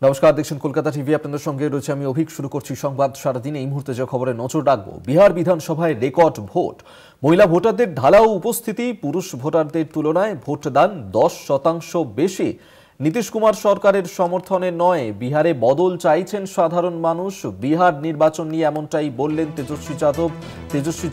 নমস্কার, দেখছেন কলকাতা টিভি। আপনাদের সঙ্গে রয়েছে আমি অভিক। শুরু করছি সংবাদ সারাদিন। এই মুহূর্তে যে খবরে নজর রাখবো, বিহার বিধানসভায় রেকর্ড ভোট। মহিলা ভোটারদের ঢালাও উপস্থিতি, পুরুষ ভোটারদের তুলনায় ভোটদান 10% বেশি। নীতিশ কুমার সরকারের সমর্থনে নয়, বিহারে বদল চাইছেন সাধারণ মানুষ। বিহার নির্বাচন নিয়ে এমনটাই বললেন তেজস্বী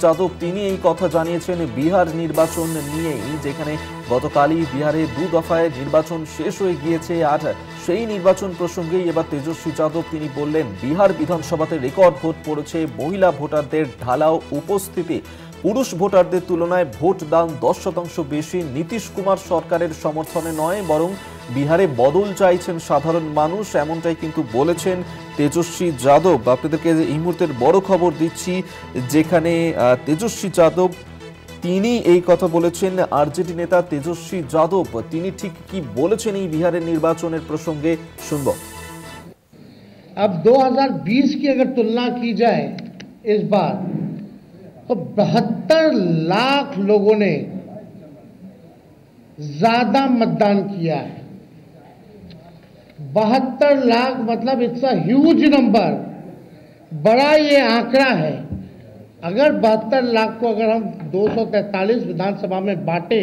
যাদব। তিনি এই কথা জানিয়েছেন বিহার নির্বাচন নিয়েই, যেখানে গতকালই বিহারে 2 দফায় নির্বাচন শেষ হয়ে গিয়েছে। আর সেই নির্বাচন প্রসঙ্গেই এবার তেজস্বী যাদব তিনি বললেন, বিহার বিধানসভাতে রেকর্ড ভোট পড়েছে। মহিলা ভোটারদের ঢালাও উপস্থিতি, পুরুষ ভোটারদের তুলনায় ভোটদান 10% বেশি। নীতিশ কুমার সরকারের সমর্থনে নয়, বরং বিহারে বদল চাইছেন সাধারণ মানুষ, এমনটাই কিন্তু বলেছেন তেজস্বী যাদব। আপনাদেরকে এই মুহূর্তের বড় খবর দিচ্ছি, যেখানে তেজস্বী যাদব তিনি এই কথা বলেছেন। আরজেডি নেতা তেজস্বী যাদব তিনি ঠিক কি বলেছেন এই বিহারের নির্বাচনের প্রসঙ্গে শুনব। अब 2020 की अगर तुलना की जाए इस बार, तो 72 लाख लोगों ने ज्यादा मतदान किया है। 72 लाख मतलब इट्स अ ह्यूज नंबर, बड़ा ये आंकड़ा है। अगर 72 लाख को अगर हम 243 विधानसभा में बांटे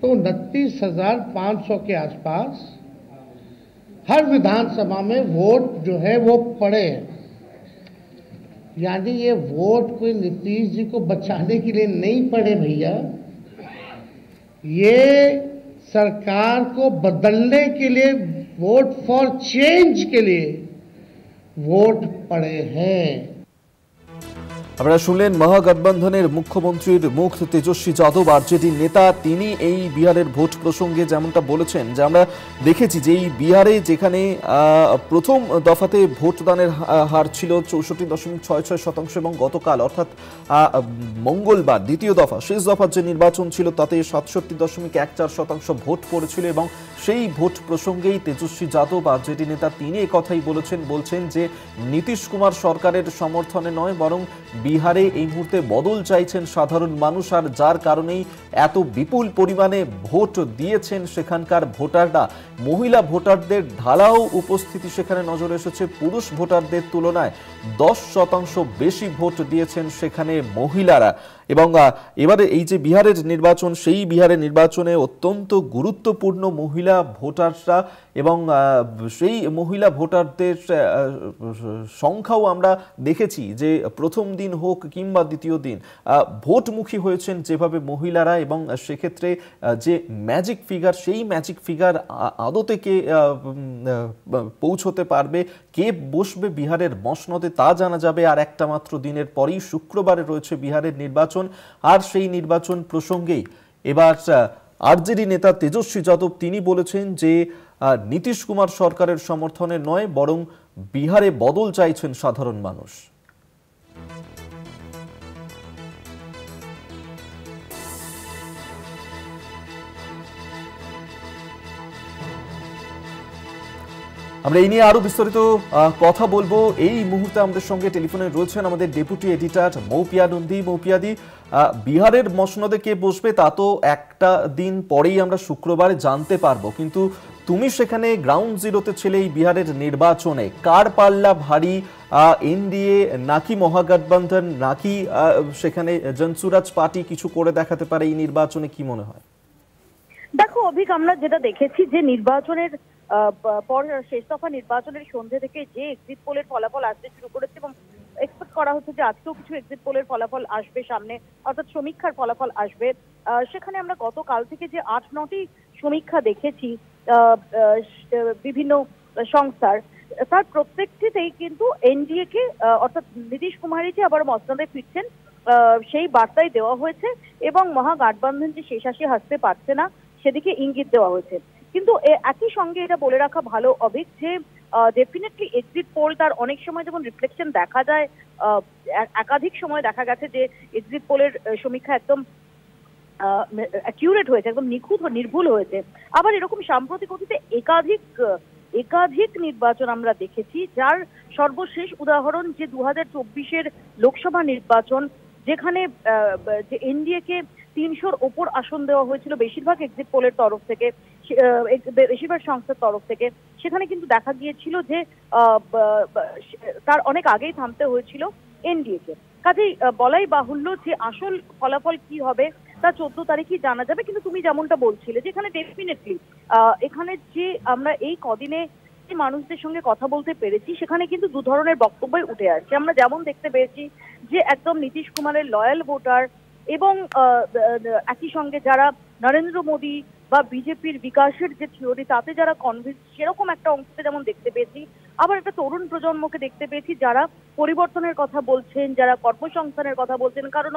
तो 29,500 के आसपास हर विधानसभा में वोट जो है वो पड़े हैं। यानी ये वोट कोई नीतीश जी को बचाने के लिए नहीं पड़े भैया, ये सरकार को बदलने के लिए, वोट फॉर चेंज के लिए वोट पड़े हैं। আপনারা শুনলেন মহাগঠবন্ধনের মুখ্যমন্ত্রীর মুখ, তেজস্বী যাদব আরজেডি নেতা। তিনি এই বিহারের ভোট প্রসঙ্গে যেমনটা বলেছেন, যে আমরা দেখেছি যে এই বিহারে যেখানে প্রথম দফাতে ভোটদানের হার ছিল 64.66% এবং গতকাল অর্থাৎ মঙ্গলবার দ্বিতীয় দফা, শেষ দফার যে নির্বাচন ছিল তাতে 67.14% ভোট পড়েছিল। এবং সেই ভোট প্রসঙ্গেই তেজস্বী যাদব আরজেডি নেতা তিনি এই কথাই বলছেন যে নীতিশ কুমার সরকারের সমর্থনে নয়, বরং বিহারে এই মুহূর্তে বদল চাইছেন সাধারণ মানুষ। আর যার কারণেই এত বিপুল পরিমাণে ভোট দিয়েছেন সেখানকার ভোটাররা। মহিলা ভোটারদের ঢালাও উপস্থিতি সেখানে নজরে এসেছে। পুরুষ ভোটারদের তুলনায় 10% বেশি ভোট দিয়েছেন সেখানে মহিলারা। এবং এবারে এই যে বিহারের নির্বাচন, সেই বিহারের নির্বাচনে অত্যন্ত গুরুত্বপূর্ণ মহিলা ভোটাররা, এবং সেই মহিলা ভোটারদের সংখ্যাও আমরা দেখেছি যে প্রথম দিন হোক কিংবা দ্বিতীয় দিন ভোটমুখী হয়েছেন যেভাবে মহিলারা। এবং সেক্ষেত্রে যে ম্যাজিক ফিগার, সেই ম্যাজিক ফিগার আদতে কে পৌঁছতে পারবে, কে বসবে বিহারের মসনদে, তা জানা যাবে আর একটা মাত্র দিনের পরেই। শুক্রবারে রয়েছে বিহারের নির্বাচন। আর সেই নির্বাচন প্রসঙ্গেই এবার আরজেডি নেতা তেজস্বী যাদব তিনি বলেছেন যে নীতিশ কুমার সরকারের সমর্থনে নয়, বরং বিহারে বদল চাইছেন সাধারণ মানুষ। আমরা এই নিয়ে আরো বিস্তারিত কথা বলবো। এই মুহূর্তে আমাদের সঙ্গে টেলিফোনে রয়েছেন আমাদের ডেপুটি এডিটর মৌপিয়া নন্দী। মৌপিয়াদি, বিহারের মসনদে কে বসবে তা তো একটা দিন পরেই আমরা শুক্রবারে জানতে পারবো, কিন্তু তুমি সেখানে গ্রাউন্ড জিরোতে ছিলে এই বিহারের নির্বাচনে। কার পাল্লা ভারী, এনডিএ নাকি মহাগঠবন্ধন, নাকি সেখানে জনসুরাজ পার্টি কিছু করে দেখাতে পারে এই নির্বাচনে, কি মনে হয়? দেখো অভিক, আমরা যেটা দেখেছি যে নির্বাচনের পর শেষ দফা নির্বাচনের সন্ধ্যে থেকে যে এক্সিট পোলের ফলাফল আসতে শুরু করেছে, এবং এক্সপেক্ট করা হচ্ছে যে আজকেও কিছু এক্সিট পোলের ফলাফল আসবে সামনে, অর্থাৎ সমীক্ষার ফলাফল আসবে। সেখানে আমরা গতকাল থেকে যে 8-9টি সমীক্ষা দেখেছি বিভিন্ন সংস্থার, তার প্রত্যেকটিতেই কিন্তু এনডিএ কে অর্থাৎ নীতিশ কুমারই যে আবার মসনদে ফিরছেন সেই বার্তাই দেওয়া হয়েছে, এবং মহাগঠবন্ধন যে শেষ হাসি হাসতে পারছে না সেদিকে ইঙ্গিত দেওয়া হয়েছে। কিন্তু একই সঙ্গে এটা বলে রাখা ভালো অভিক যে ডেফিনেটলি এক্সিট পোল তার অনেক সময় যেমন রিফ্লেকশন দেখা যায়, একাধিক সময় দেখা গেছে যে এক্সিট পোলের সমীক্ষা একদম অ্যাকিউরেট হয়েছে, একদম নিখুঁত ও নির্ভুল হয়েছে। আবার এরকম সাম্প্রতিক অতীতে একাধিক নির্বাচন আমরা দেখেছি, যার সর্বশেষ উদাহরণ যে 2024-এর লোকসভা নির্বাচন, যেখানে যে এনডিএ কে 300-র ওপর আসন দেওয়া হয়েছিল বেশিরভাগ এক্সিট পোলের তরফ থেকে, বেশিরভাগ সংস্থার তরফ থেকে, সেখানে কিন্তু দেখা গিয়েছিল যে তার অনেক আগেই থামতে হয়েছিল এনডিএ কে। কাজেই বলাই বাহুল্য যে আসল ফলাফল কি হবে তা 14 তারিখই জানা যাবে। কিন্তু তুমি যেমনটা বলছিলে যে এখানে ডেফিনেটলি এখানে যে আমরা এই কদিনে যে মানুষদের সঙ্গে কথা বলতে পেরেছি, সেখানে কিন্তু দু ধরনের বক্তব্যই উঠে আসছে। আমরা যেমন দেখতে পেয়েছি যে একদম নীতিশ কুমারের লয়াল ভোটার এবং একই সঙ্গে যারা নরেন্দ্র মোদী বা বিজেপির বিকাশের যে থিওরি তাতে যারা কনভিন্স, সেরকম একটা অংশতে যেমন দেখতে পেয়েছি। আবার একটা তরুণ প্রজন্মকে দেখতে পেয়েছি যারা পরিবর্তনের কথা বলছেন, যারা কর্মসংস্থানের কথা বলছেন। কারণ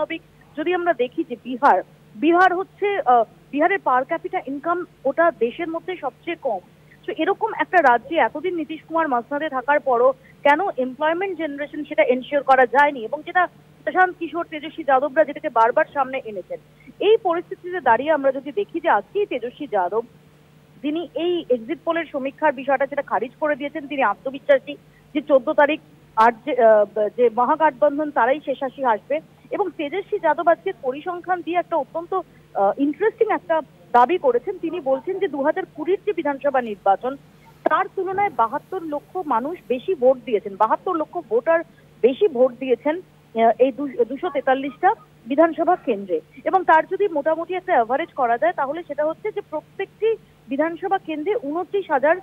যদি আমরা দেখি যে বিহার হচ্ছে বিহারের পার ক্যাপিটা ইনকাম ওটা দেশের মধ্যে সবচেয়ে কম। তো এরকম একটা রাজ্যে এতদিন নীতিশ কুমার মাঝখানে থাকার পরও কেন এমপ্লয়মেন্ট জেনারেশন সেটা এনশিওর করা যায়নি, এবং যেটা প্রশান্ত কিশোর, তেজস্বী যাদবরা যেটাকে বারবার সামনে এনেছেন। এই পরিস্থিতিতে দাঁড়িয়ে আমরা যদি দেখি যে আজকেই তেজস্বী যাদব তিনি এই এক্সিট পোলের সমীক্ষার বিষয়টা যেটা খারিজ করে দিয়েছেন, তিনি আত্মবিশ্বাসী যে 14 তারিখ আর যে মহাগঠবন্ধন তারাই শেষাশি আসবে। এবং তেজস্বী যাদব আজকে পরিসংখ্যান দিয়ে একটা অত্যন্ত ইন্টারেস্টিং একটা দাবি করেছেন। তিনি বলছেন যে 2020-র যে বিধানসভা নির্বাচন তার তুলনায় 72 লক্ষ মানুষ বেশি ভোট দিয়েছেন, 72 লক্ষ ভোটার বেশি ভোট দিয়েছেন এই 243টা বিধানসভা কেন্দ্রে। এবং তার যদি মোটামুটি একটা অ্যাভারেজ করা যায় তাহলে সেটা হচ্ছে যে প্রত্যেকটি বিধানসভা কেন্দ্রে 29,000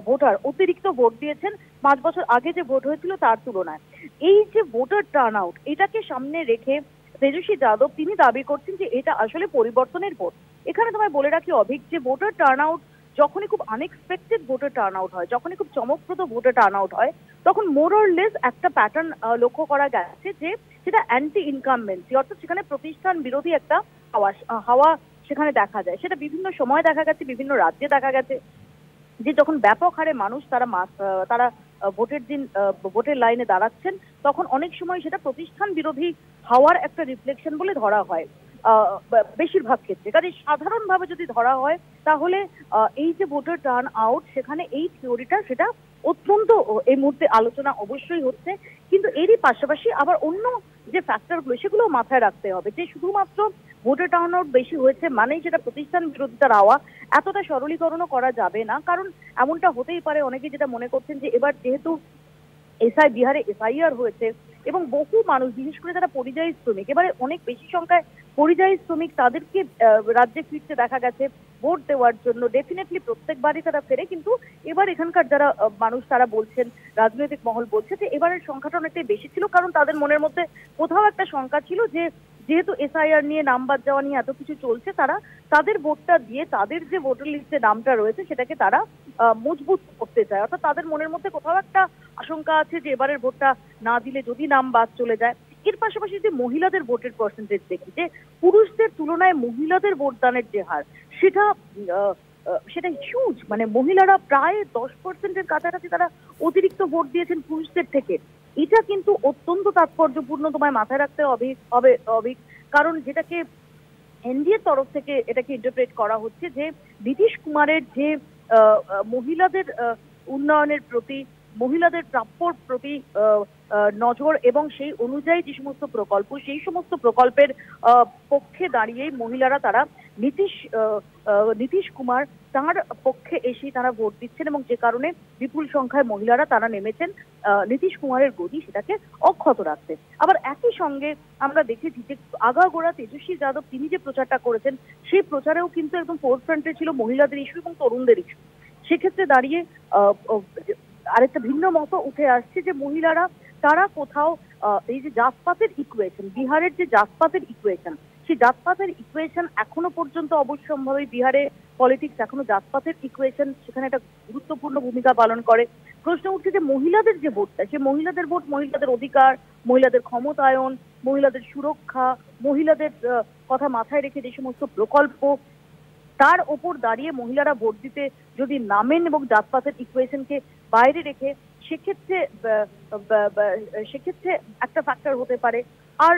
ভোটার অতিরিক্ত ভোট দিয়েছেন 5 বছর আগে যে ভোট হয়েছিল তার তুলনায়। এই যে ভোটার টার্ন আউট, এটাকে সামনে রেখে তেজস্বী যাদব তিনি দাবি করছেন যে এটা আসলে পরিবর্তনের ভোট। এখানে তোমায় বলে রাখি অভিক, যে ভোটার টার্ন আউট যখনই খুব আনএক্সপেক্টেড ভোটার টার্ন আউট হয়, যখনই খুব চমকপ্রদ ভোটার টার্ন আউট হয়, তখন মোর অর লেস একটা প্যাটার্ন লক্ষ্য করা গেছে যে সেটা অ্যান্টি ইনকামবেন্সি, অর্থাৎ সেখানে প্রতিষ্ঠান বিরোধী একটা হাওয়া সেখানে দেখা যায়। সেটা বিভিন্ন সময় দেখা গেছে, বিভিন্ন রাজ্যে দেখা গেছে যে যখন ব্যাপক হারে মানুষ তারা ভোটের দিন ভোটের লাইনে দাঁড়াচ্ছেন, তখন অনেক সময় সেটা প্রতিষ্ঠান বিরোধী হাওয়ার একটা রিফ্লেকশন বলে ধরা হয় বেশিরভাগ ক্ষেত্রে। কাজে সাধারণভাবে যদি ধরা হয় তাহলে এই যে ভোটার টার্ন আউট, সেখানে এই থিওরিটা সেটা অত্যন্ত এই মুহূর্তে আলোচনা অবশ্যই হচ্ছে। কিন্তু এরই পাশাপাশি আবার অন্য যে ফ্যাক্টরগুলো সেগুলো মাথায় রাখতে হবে, যে শুধুমাত্র ভোটার টার্ন আউট বেশি হয়েছে মানেই সেটা প্রতিষ্ঠান বিরোধিতার হাওয়া, এতটা সরলীকরণও করা যাবে না। কারণ এমনটা হতেই পারে, অনেকে যেটা মনে করছেন যে এবার যেহেতু বিহারে এসআইআর হয়েছে এবং বহু মানুষ, বিশেষ করে যারা পরিযায়ী শ্রমিক, এবারে অনেক বেশি সংখ্যায় পরিযায়ী শ্রমিক তাদেরকে রাজ্যে ফিরতে দেখা গেছে ভোট দেওয়ার জন্য। ডেফিনেটলি প্রত্যেকবারই তারা ফেরে, কিন্তু এবার এখানকার যারা মানুষ তারা বলছেন, রাজনৈতিক মহল বলছে যে এবারের সংখ্যাটা অনেকটাই বেশি ছিল। কারণ তাদের মনের মধ্যে কোথাও একটা শঙ্কা ছিল যে যেহেতু এসআইআর নিয়ে নাম বাদ যাওয়া নিয়ে এত কিছু চলছে, তাদের ভোটটা দিয়ে তাদের যে ভোটার লিস্টে নামটা রয়েছে সেটাকে তারা মজবুত করতে চায়। অর্থাৎ তাদের মনের মধ্যে কোথাও একটা আশঙ্কা আছে যে এবারের ভোটটা না দিলে যদি নাম বাদ চলে যায়। এর পাশাপাশি যদি মহিলাদের ভোটের পার্সেন্টেজ দেখি, যে পুরুষদের তুলনায় মহিলাদের ভোটদানের যে হার সেটা হিউজ। মানে মহিলারা প্রায় 10%-এর কাছাকাছি তারা অতিরিক্ত ভোট দিয়েছেন পুরুষদের থেকে। এটা কিন্তু অত্যন্ত তাৎপর্যপূর্ণ, তোমায় মাথায় রাখতে হবে। কারণ যেটাকে এনডিএর তরফ থেকে এটাকে ইন্টারপ্রেট করা হচ্ছে যে নীতিশ কুমারের যে মহিলাদের উন্নয়নের প্রতি, মহিলাদের প্রাপ্যর প্রতি নজর এবং সেই অনুযায়ী যে সমস্ত প্রকল্প, সেই সমস্ত প্রকল্পের পক্ষে দাঁড়িয়েই মহিলারা তারা নীতিশ কুমার তার পক্ষে এসেই তারা ভোট দিচ্ছেন, এবং যে কারণে বিপুল সংখ্যায় মহিলারা তারা নেমেছেন নীতিশ কুমারের গদি সেটাকে অক্ষত রাখতে। আবার একই সঙ্গে আমরা দেখেছি যে আগাগোড়া তেজস্বী যাদব তিনি যে প্রচারটা করেছেন সেই প্রচারেও কিন্তু একদম ফোরফ্রন্টে ছিল মহিলাদের ইস্যু এবং তরুণদের ইস্যু। সেক্ষেত্রে দাঁড়িয়ে আরেকটা ভিন্ন মত উঠে আসছে যে মহিলারা তারা কোথাও এই যে জাতপাতের ইকুয়েশন, বিহারের যে জাতপাতের ইকুয়েশন, সেই জাতপাতের ইকুয়েশন এখনো পর্যন্ত অবশ্যম্ভাবী। বিহারে পলিটিক্স এখনো জাতপাতের ইকুয়েশন সেখানে একটা গুরুত্বপূর্ণ ভূমিকা পালন করে। প্রশ্ন উঠছে যে মহিলাদের যে ভোটটা, সে মহিলাদের ভোট, মহিলাদের অধিকার, মহিলাদের ক্ষমতায়ন, মহিলাদের সুরক্ষা, মহিলাদের কথা মাথায় রেখে যে সমস্ত প্রকল্প, তার ওপর দাঁড়িয়ে মহিলারা ভোট দিতে যদি নামেন এবং জাতপাতের ইকুয়েশনকে বাইরে রেখে, সেক্ষেত্রে একটা ফ্যাক্টর হতে পারে। আর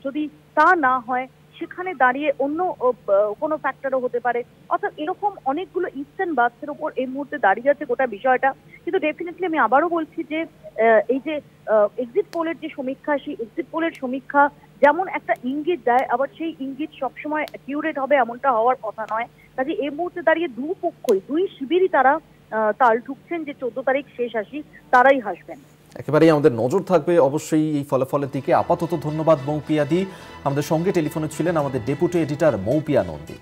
যদি তা না হয় সেখানে দাঁড়িয়ে অন্য কোনো ফ্যাক্টরও হতে পারে। অর্থাৎ এরকম অনেকগুলো ইফস এন্ড বাটস এর উপর এই মুহূর্তে দাঁড়িয়ে আছে গোটা বিষয়টা। কিন্তু ডেফিনেটলি আমি আবারও বলছি যে এই যে এক্সিট পোলের যে সমীক্ষা, সেই এক্সিট পোলের সমীক্ষা যেমন একটা ইঙ্গিত দেয়, আবার সেই ইঙ্গিত সবসময় অ্যাকিউরেট হবে এমনটা হওয়ার কথা নয়। কাজে এই মুহূর্তে দাঁড়িয়ে দুই শিবিরই তারা তাল ঠুকছেন যে 14 তারিখ শেষ হাসি তারাই হাসবেন। একেবারেই আমাদের নজর থাকবে অবশ্যই এই ফলাফলের দিকে। আপাতত ধন্যবাদ মৌপিয়া দি। আমাদের সঙ্গে টেলিফোনে ছিলেন আমাদের ডেপুটি এডিটর মৌপিয়া নন্দী।